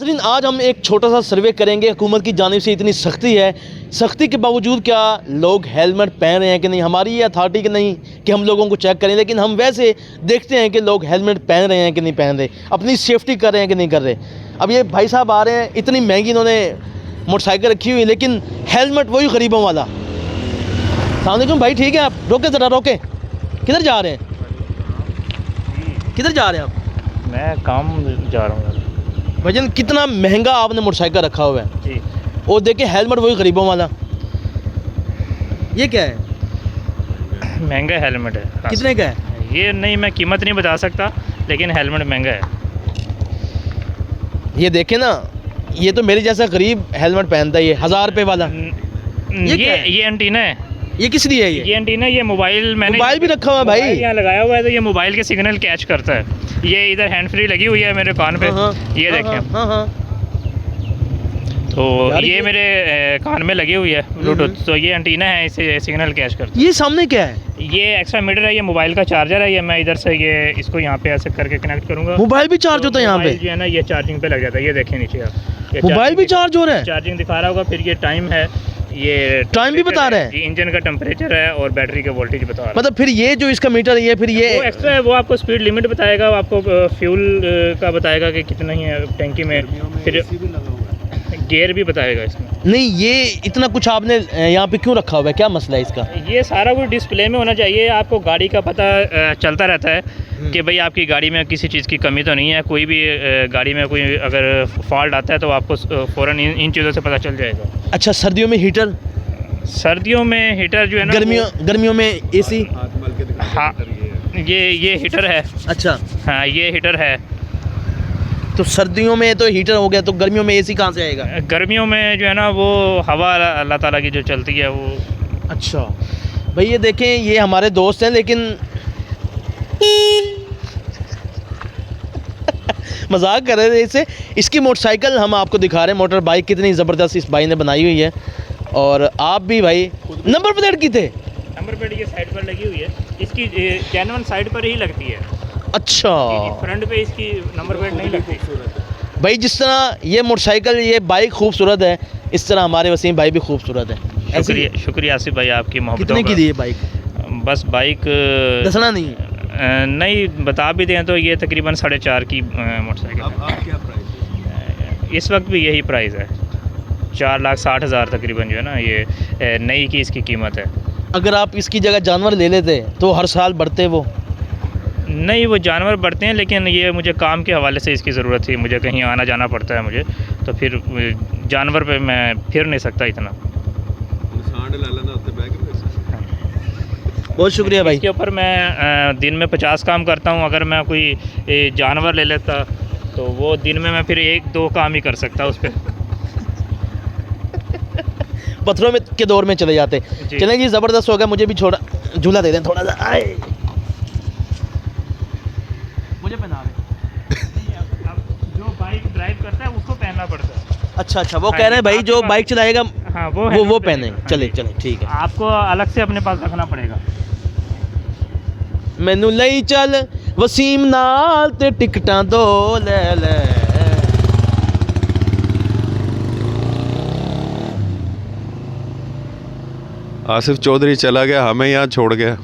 नाज़रीन, आज हम एक छोटा सा सर्वे करेंगे। हुकूमत की जानिब से इतनी सख्ती है, सख्ती के बावजूद क्या लोग हेलमेट पहन रहे हैं कि नहीं। हमारी ये अथॉरिटी की नहीं कि हम लोगों को चेक करें, लेकिन हम वैसे देखते हैं कि लोग हेलमेट पहन रहे हैं कि नहीं पहन रहे, अपनी सेफ्टी कर रहे हैं कि नहीं कर रहे। अब ये भाई साहब आ रहे हैं, इतनी महंगी इन्होंने मोटरसाइकिल रखी हुई, लेकिन हेलमेट वही गरीबों वाला। सलाम वालेकुम भाई, ठीक है आप रोके ज़रा, रोके। किधर जा रहे हैं, किधर जा रहे हैं आप? मैं काम जा रहा हूँ भजन। कितना महंगा आपने मोटरसाइकिल रखा हुआ है जी। और देखिए हेलमेट वही गरीबों वाला। ये क्या है, महंगा हेलमेट है। कितने का है? ये नहीं, मैं कीमत नहीं बता सकता, लेकिन हेलमेट महंगा है। ये देखे ना, ये तो मेरे जैसा गरीब हेलमेट पहनता है। ये 1000 रुपये वाला। ये एंटीना है। ये किस लिए है? ये एंटीना, ये मोबाइल मैंने मोबाइल भी रखा हुआ है भाई यहाँ लगाया हुआ है, तो ये मोबाइल के सिग्नल कैच करता है। ये इधर हैंड फ्री लगी हुई है मेरे कान पे। ये देखें। हाँ। तो ये मेरे कान में लगी हुई है ब्लूटूथ, तो ये एंटीना है, इसे सिग्नल कैच करता ये सामने क्या है? है। ये एक्स्ट्रा मीटर है, ये मोबाइल का चार्जर है। ये मैं इधर से ये इसको यहाँ पे ऐसे करके कनेक्ट करूँगा। मोबाइल भी चार्ज होता है यहाँ पे? जो है ना, ये चार्जिंग पे लग जाता है। ये देखें नीचे आप, मोबाइल भी चार्ज हो रहा है, चार्जिंग दिखा रहा होगा। फिर ये टाइम है, ये टाइम भी बता रहा है, इंजन का टेम्परेचर है और बैटरी का वोल्टेज बता रहा है। मतलब फिर ये जो इसका मीटर है, फिर ये वो एक्स्ट्रा है, वो आपको स्पीड लिमिट बताएगा, आपको फ्यूल का बताएगा कि कितना ही है टैंकी में, फिर गियर भी बताएगा इसमें। नहीं, ये इतना कुछ आपने यहाँ पे क्यों रखा हुआ है, क्या मसला है इसका? ये सारा कुछ डिस्प्ले में होना चाहिए, आपको गाड़ी का पता चलता रहता है कि भाई आपकी गाड़ी में किसी चीज़ की कमी तो नहीं है। कोई भी गाड़ी में कोई अगर फॉल्ट आता है तो आपको फ़ौरन इन चीज़ों से पता चल जाएगा। अच्छा, सर्दियों में हीटर? सर्दियों में हीटर जो है ना, गर्मियों में एसी? हाँ, ये हीटर है। अच्छा हाँ, ये हीटर है। तो सर्दियों में तो हीटर हो गया, तो गर्मियों में एसी कहाँ से आएगा? गर्मियों में जो है ना, वो हवा अल्लाह ताला की जो चलती है वो। अच्छा भाई, ये देखें, ये हमारे दोस्त हैं, लेकिन मजाक कर रहे थे इससे। इसकी मोटरसाइकिल हम आपको दिखा रहे हैं, मोटर बाइक कितनी ज़बरदस्त इस भाई ने बनाई हुई है। और आप भी भाई, नंबर प्लेट की थे? नंबर प्लेट ये साइड पर लगी हुई है, इसकी जेन्युइन साइड पर ही लगती है। अच्छा, फ्रंट पे इसकी नंबर प्लेट नहीं लगती भाई। जिस तरह ये मोटरसाइकिल, ये बाइक खूबसूरत है, इस तरह हमारे वसीम भाई भी खूबसूरत है। शुक्रिया आसिफ भाई, आपकी मोहब्बत। कितने की दी है बाइक? बस बाइक दसना नहीं, नहीं बता भी दें तो ये तकरीबन 4.5 की मोटरसाइकिल है। क्या प्राइस? इस वक्त भी यही प्राइस है, 4,60,000 तकरीबन जो है ना, ये नई की इसकी कीमत है। अगर आप इसकी जगह जानवर ले लेते तो हर साल बढ़ते वो? नहीं, वो जानवर बढ़ते हैं, लेकिन ये मुझे काम के हवाले से इसकी ज़रूरत थी, मुझे कहीं आना जाना पड़ता है मुझे, तो फिर जानवर पे मैं फिर नहीं सकता इतना। बहुत शुक्रिया भाई। इसके ऊपर मैं दिन में 50 काम करता हूँ। अगर मैं कोई जानवर ले लेता तो वो दिन में मैं फिर 1-2 काम ही कर सकता उस पर। पत्थरों में के दौर में चले जाते। चलें जी, ज़बरदस्त हो गया। मुझे भी छोड़ा झूला दे दें थोड़ा सा। आए मुझे पहना दे। अब जो बाइक ड्राइव करता है उसको पहनना पड़ता है। अच्छा, वो कह रहे हैं भाई जो बाइक चलाएगा हाँ, वो पहने। चले ठीक है, आपको अलग से अपने पास रखना पड़ेगा। मैनू लई चल वसीम नाल ते टिकटां दो ले। आसिफ चौधरी चला गया, हमें यहाँ छोड़ गया।